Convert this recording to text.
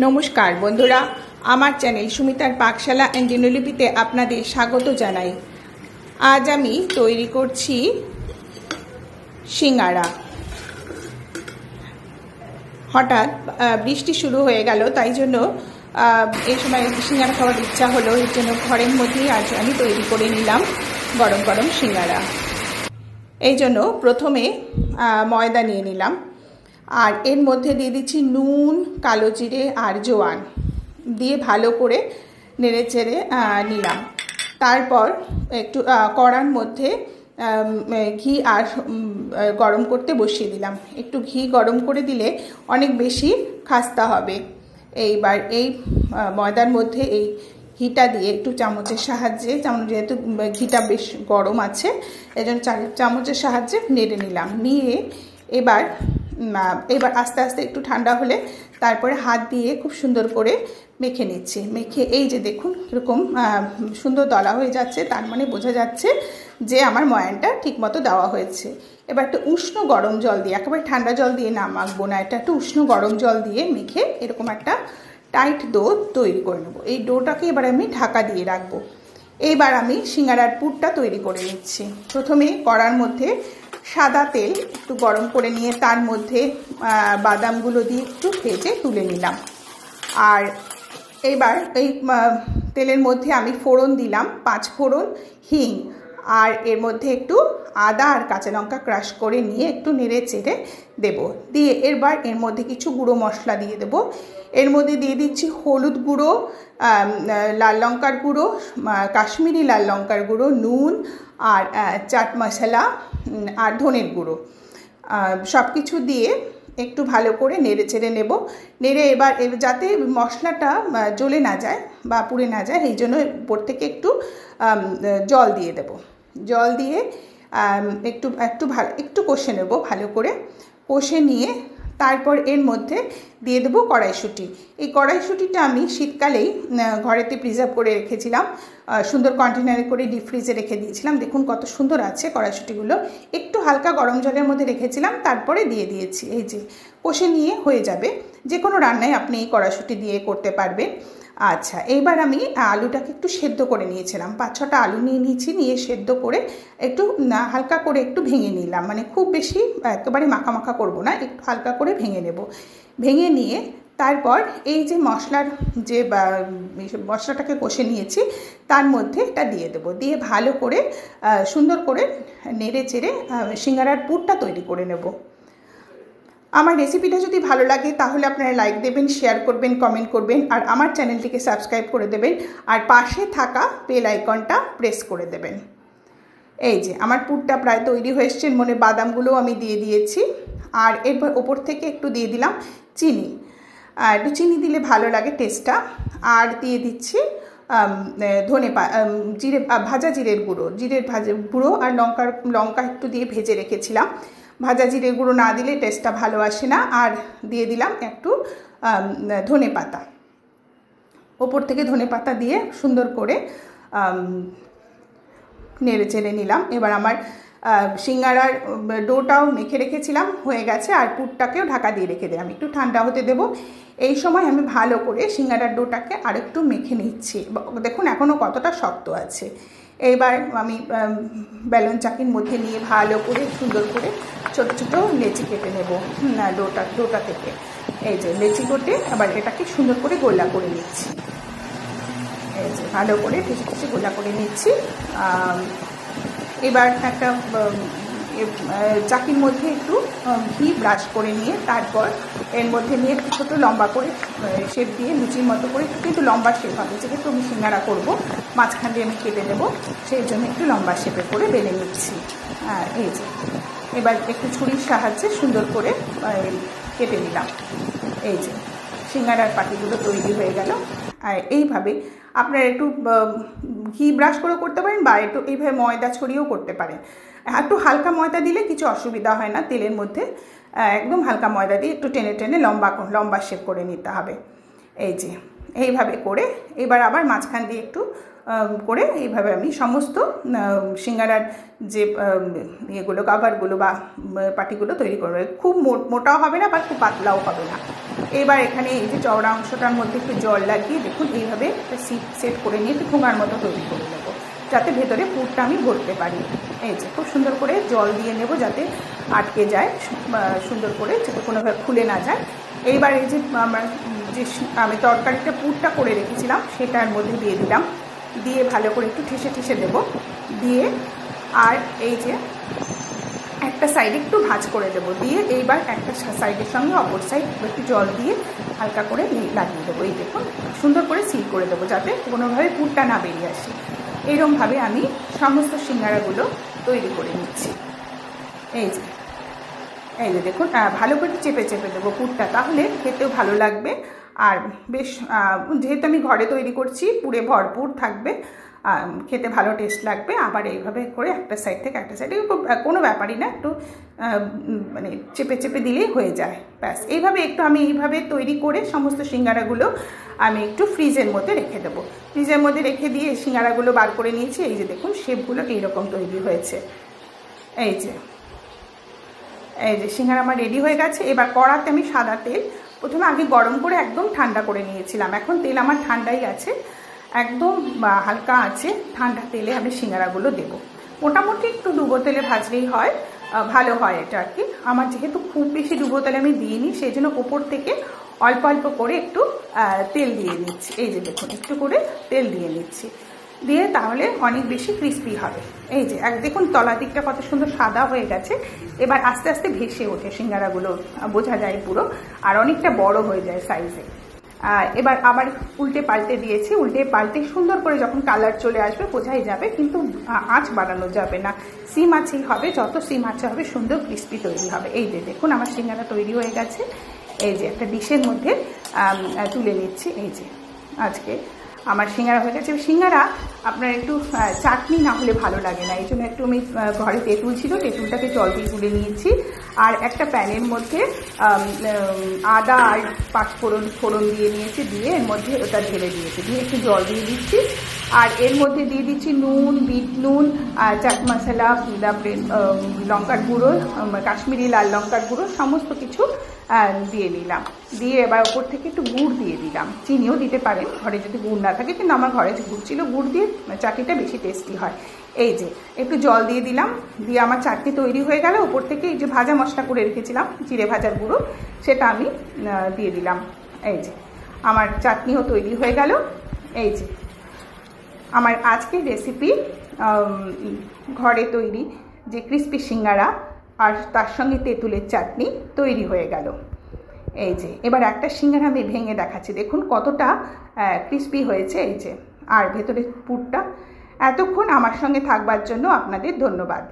নমস্কার বন্ধুরা, আমার চ্যানেল সুমিতার পাকশালা এন্ড দিনলিপিতে আপনাদের স্বাগত জানাই। আজ আমি তৈরি করছি সিঙ্গারা। হঠাৎ বৃষ্টি শুরু হয়ে গেল, তাই জন্য এই সময় সিঙ্গারা খাওয়ার ইচ্ছা হলো। এর জন্য ঘরের মধ্যেই আজ আমি তৈরি করে নিলাম গরম গরম সিঙ্গারা। এই জন্য প্রথমে ময়দা নিয়ে নিলাম, আর এর মধ্যে দিয়ে দিচ্ছি নুন, কালো জিরে আর জোয়ান দিয়ে ভালো করে নেড়ে চেড়ে নিলাম। তারপর একটু কড়ার মধ্যে ঘি আর গরম করতে বসিয়ে দিলাম। একটু ঘি গরম করে দিলে অনেক বেশি খাস্তা হবে। এইবার এই ময়দার মধ্যে এই ঘিটা দিয়ে একটু চামচের সাহায্যে, যেহেতু ঘিটা বেশ গরম আছে এই জন্য চামচের সাহায্যে নেড়ে নিলাম। নিয়ে এবার আস্তে আস্তে একটু ঠান্ডা হলে তারপরে হাত দিয়ে খুব সুন্দর করে মেখে নিচ্ছি। মেখে এই যে দেখুন এরকম সুন্দর দলা হয়ে যাচ্ছে, তার মানে বোঝা যাচ্ছে যে আমার ময়ানটা ঠিকমতো দেওয়া হয়েছে। এবার একটু উষ্ণ গরম জল দিয়ে, একেবারে ঠান্ডা জল দিয়ে না মাখবো না, এটা একটু উষ্ণ গরম জল দিয়ে মেখে এরকম একটা টাইট ডো তৈরি করে নেবো। এই ডোটাকে এবার আমি ঢাকা দিয়ে রাখবো। এইবার আমি সিঙ্গারার পুরটা তৈরি করে নিচ্ছি। প্রথমে কড়ার মধ্যে সাদা তেল একটু গরম করে নিয়ে তার মধ্যে বাদামগুলো দিয়ে একটু ভেজে তুলে নিলাম। আর এইবার এই তেলের মধ্যে আমি ফোড়ন দিলাম, 5 ফোড়ন, হিং, আর এর মধ্যে একটু আদা আর কাঁচা লঙ্কা ক্রাশ করে নিয়ে একটু নেড়ে চেড়ে দেবো। দিয়ে এবার এর মধ্যে কিছু গুঁড়ো মশলা দিয়ে দেবো। এর মধ্যে দিয়ে দিচ্ছি হলুদ গুঁড়ো, লাল লঙ্কার গুঁড়ো, কাশ্মীরি লাল লঙ্কার গুঁড়ো, নুন আর চাট মশলা আর ধনের গুঁড়ো, সব কিছু দিয়ে একটু ভালো করে নেড়ে চেড়ে নেব। নেড়ে এবার যাতে মশলাটা জ্বলে না যায় বা পুড়ে না যায়, এই জন্য উপর থেকে একটু জল দিয়ে দেব। জল দিয়ে একটু কষে নেব ভালো করে। কষে নিয়ে তারপর এর মধ্যে দিয়ে দেবো কড়াইশুঁটি। এই কড়াইশুঁটিটা আমি শীতকালেই ঘরেতে প্রিজার্ভ করে রেখেছিলাম, সুন্দর কন্টেনারে করে ডিপ ফ্রিজে রেখে দিয়েছিলাম। দেখুন কত সুন্দর আছে কড়াইশুঁটিগুলো। একটু হালকা গরম জলের মধ্যে রেখেছিলাম, তারপরে দিয়ে দিয়েছি। এই যে কষে নিয়ে হয়ে যাবে। যে কোনো রান্নায় আপনি এই কড়াইশুঁটি দিয়ে করতে পারবেন। আচ্ছা, এইবার আমি আলুটাকে একটু সেদ্ধ করে নিয়েছিলাম, 5-6টা আলু নিয়ে নিয়েছি। নিয়ে সেদ্ধ করে একটু হালকা করে একটু ভেঙে নিলাম, মানে খুব বেশি একেবারে মাখা মাখা করবো না, একটু হালকা করে ভেঙে নেব। ভেঙে নিয়ে তারপর এই যে মশলাটাকে কষে নিয়েছি তার মধ্যে এটা দিয়ে দেবো। দিয়ে ভালো করে সুন্দর করে নেড়ে চেড়ে সিঙ্গারার পুরটা তৈরি করে নেব। আমার রেসিপিটা যদি ভালো লাগে তাহলে আপনারা লাইক দেবেন, শেয়ার করবেন, কমেন্ট করবেন, আর আমার চ্যানেলটিকে সাবস্ক্রাইব করে দেবেন, আর পাশে থাকা বেল আইকনটা প্রেস করে দেবেন। এই যে আমার পুরটা প্রায় তৈরি হয়ে এসছে। মনে বাদামগুলো আমি দিয়ে দিয়েছি, আর এরপর ওপর থেকে একটু দিয়ে দিলাম চিনি। একটু চিনি দিলে ভালো লাগে টেস্টটা। আর দিয়ে দিচ্ছি ভাজা জিরের গুঁড়ো, আর লঙ্কা একটু দিয়ে ভেজে রেখেছিলাম। ভাজা জিরে গুঁড়ো না দিলে টেস্টটা ভালো আসে না। আর দিয়ে দিলাম একটু ধনে পাতা, ওপর থেকে ধনে পাতা দিয়ে সুন্দর করে নেড়ে চেড়ে নিলাম। এবার আমার সিঙ্গারার ডোটাও মেখে রেখেছিলাম হয়ে গেছে, আর পুরটাকেও ঢাকা দিয়ে রেখে দিলাম, একটু ঠান্ডা হতে দেব। এই সময় আমি ভালো করে সিঙ্গারার ডোটাকে আরেকটু মেখে নিচ্ছি। দেখুন এখনও কতটা শক্ত আছে। এইবার আমি বেলুন চাকির মধ্যে নিয়ে ভালো করে সুন্দর করে ছোটো ছোটো লেচি কেটে নেব ডোটা থেকে। এই যে লেচি কেটে আবার এটাকে সুন্দর করে গোলা করে নিচ্ছি। এই যে ভালো করে ঠেসে গোলা করে নিচ্ছি। এবার একটা চাকির মধ্যে একটু ঘি ব্রাশ করে নিয়ে তারপর এর মধ্যে নিয়ে একটু ছোটো লম্বা করে শেপ দিয়ে লুচির মতো করে, কিন্তু লম্বা শেপ হবে যেহেতু আমি সিঙ্গারা করবো, মাঝখান দিয়ে আমি কেটে দেবো, সেই জন্য একটু লম্বা শেপে করে বেলে নিচ্ছি। এই যে এবার একটু ছুরির সাহায্যে সুন্দর করে কেটে নিলাম। এই যে সিঙ্গারার পাটিগুলো তৈরি হয়ে গেল। আর এইভাবে আপনারা একটু ঘি ব্রাশ করে করতে পারেন, বা একটু এইভাবে ময়দা ছড়িয়েও করতে পারেন। একটু হালকা ময়দা দিলে কিছু অসুবিধা হয় না। তেলের মধ্যে একদম হালকা ময়দা দিয়ে একটু টেনে টেনে লম্বা শেপ করে নিতে হবে। এই যে এইভাবে করে এবার আবার মাঝখান দিয়ে একটু করে এইভাবে আমি সমস্ত সিঙ্গারার যে এগুলো কাভারগুলো বা পাটিগুলো তৈরি করব। খুব মোটাও হবে না বা খুব পাতলাও হবে না। এবার এখানে এই যে চওড়া অংশটার মধ্যে একটু জল লাগিয়ে দেখুন এইভাবে একটা সেট করে নিয়ে একটু ঠোঙার মতো তৈরি করে নেবো, যাতে ভেতরে পুরটা আমি ভরতে পারি। এই যে খুব সুন্দর করে জল দিয়ে নেব যাতে আটকে যায় সুন্দর করে, যাতে কোনোভাবে খুলে না যায়। এইবার এই যে আমি তরকারিটা পুরটা করে রেখেছিলাম সেটার মধ্যে দিয়ে দিলাম, দিয়ে ভালো করে একটু ঠেসে ঠেসে দেবো, দিয়ে আর এই যে একটা সাইডে একটু ভাঁজ করে দেবো, দিয়ে এইবার একটা সাইডের সঙ্গে অপর সাইড একটু জল দিয়ে হালকা করে লাগিয়ে দেবো। এই দেখুন সুন্দর করে সিল করে দেবো যাতে কোনোভাবে পুরটা না বেরিয়ে আসে। এইরকমভাবে আমি সমস্ত সিঙ্গারাগুলো তৈরি করে নিচ্ছি। এই যে দেখুন ভালো করে চেপে চেপে দেবো পুরটা, তাহলে খেতেও ভালো লাগবে। আর বেশ যেহেতু আমি ঘরে তৈরি করছি পুরে ভরপুর থাকবে, খেতে ভালো টেস্ট লাগবে। আবার এইভাবে করে একটা সাইড থেকে একটা সাইডে কোনো ব্যাপারই না, একটু মানে চেপে চেপে দিলেই হয়ে যায়, ব্যাস। এইভাবে একটু আমি এইভাবে তৈরি করে সমস্ত সিঙ্গারাগুলো আমি একটু ফ্রিজের মধ্যে রেখে দেবো। ফ্রিজের মধ্যে রেখে দিয়ে সিঙ্গারাগুলো বার করে নিয়েছি। এই যে দেখুন শেপগুলো এইরকম তৈরি হয়েছে। এই যে সিঙ্গারা আমার রেডি হয়ে গেছে। এবার কড়াতে আমি সাদা তেল প্রথমে আগে গরম করে একদম ঠান্ডা করে নিয়েছিলাম, এখন তেল আমার ঠান্ডাই আছে, একদম হালকা আছে ঠান্ডা তেলে আমি সিঙ্গারাগুলো দেবো। মোটামুটি একটু ডুবো তেলে ভাজলেই হয়, ভালো হয় এটা আর কি। আমার যেহেতু খুব বেশি ডুবো তেলে আমি দিইনি, সেই জন্য ওপর থেকে অল্প অল্প করে একটু তেল দিয়ে নিচ্ছি। এই যে দেখুন একটু করে তেল দিয়ে নিচ্ছি, দিয়ে তাহলে অনেক বেশি ক্রিস্পি হবে। এই যে দেখুন তলা দিকটা কত সুন্দর সাদা হয়ে গেছে। এবার আস্তে আস্তে ভেসে ওঠে সিঙ্গারাগুলো, বোঝা যায় পুরো, আর অনেকটা বড় হয়ে যায় সাইজে। এবার আবার উল্টে পাল্টে দিয়েছি, উল্টে পাল্টে সুন্দর করে যখন কালার চলে আসবে বোঝাই যাবে, কিন্তু আঁচ বাড়ানো যাবে না, সিম আঁচেই হবে। যত সিম আঁচে হবে সুন্দর ক্রিস্পি তৈরি হবে। এই যে দেখুন আমার সিঙ্গারা তৈরি হয়ে গেছে। এই যে একটা ডিশের মধ্যে তুলে নিচ্ছি। এই যে আজকে আমার সিঙ্গারা হয়ে গেছে। সিঙ্গারা আপনার একটু চাটনি না হলে ভালো লাগে না, এই জন্য একটু আমি ঘরে তেঁতুল ছিল, তেঁতুলটাকে জল দিয়ে তুলে নিয়েছি। আর একটা প্যানের মধ্যে আদা আর ফোড়ন দিয়ে নিয়েছি, দিয়ে এর মধ্যে ওটা ঢেলে দিয়েছি, দিয়ে একটু জল দিয়ে দিচ্ছি। আর এর মধ্যে দিয়ে দিচ্ছি নুন, বিট নুন, চাট মশলা, তারপরে লঙ্কার গুঁড়ো, কাশ্মীরি লাল লঙ্কার গুঁড়ো, সমস্ত কিছু দিয়ে নিলাম। দিয়ে এবার ওপর থেকে একটু গুড় দিয়ে দিলাম, চিনিও দিতে পারেন ঘরে যদি গুড় না থাকে, কিন্তু আমার ঘরে যে গুড় ছিল গুড় দিয়ে চাটনিটা বেশি টেস্টি হয়। এই যে একটু জল দিয়ে দিলাম, দিয়ে আমার চাটনি তৈরি হয়ে গেল। ওপর থেকে এই যে ভাজা মশলা করে রেখেছিলাম জিরে ভাজার গুঁড়ো, সেটা আমি দিয়ে দিলাম। এই যে আমার চাটনিও তৈরি হয়ে গেল। এই যে আমার আজকের রেসিপি ঘরে তৈরি যে ক্রিস্পি সিঙ্গারা আর তার সঙ্গে তেঁতুলের চাটনি তৈরি হয়ে গেল। এই যে এবার একটা সিঙ্গারা আমি ভেঙে দেখাচ্ছি, দেখুন কতটা ক্রিস্পি হয়েছে। এই যে আর ভেতরে পুরটা। এতক্ষণ আমার সঙ্গে থাকবার জন্য আপনাদের ধন্যবাদ।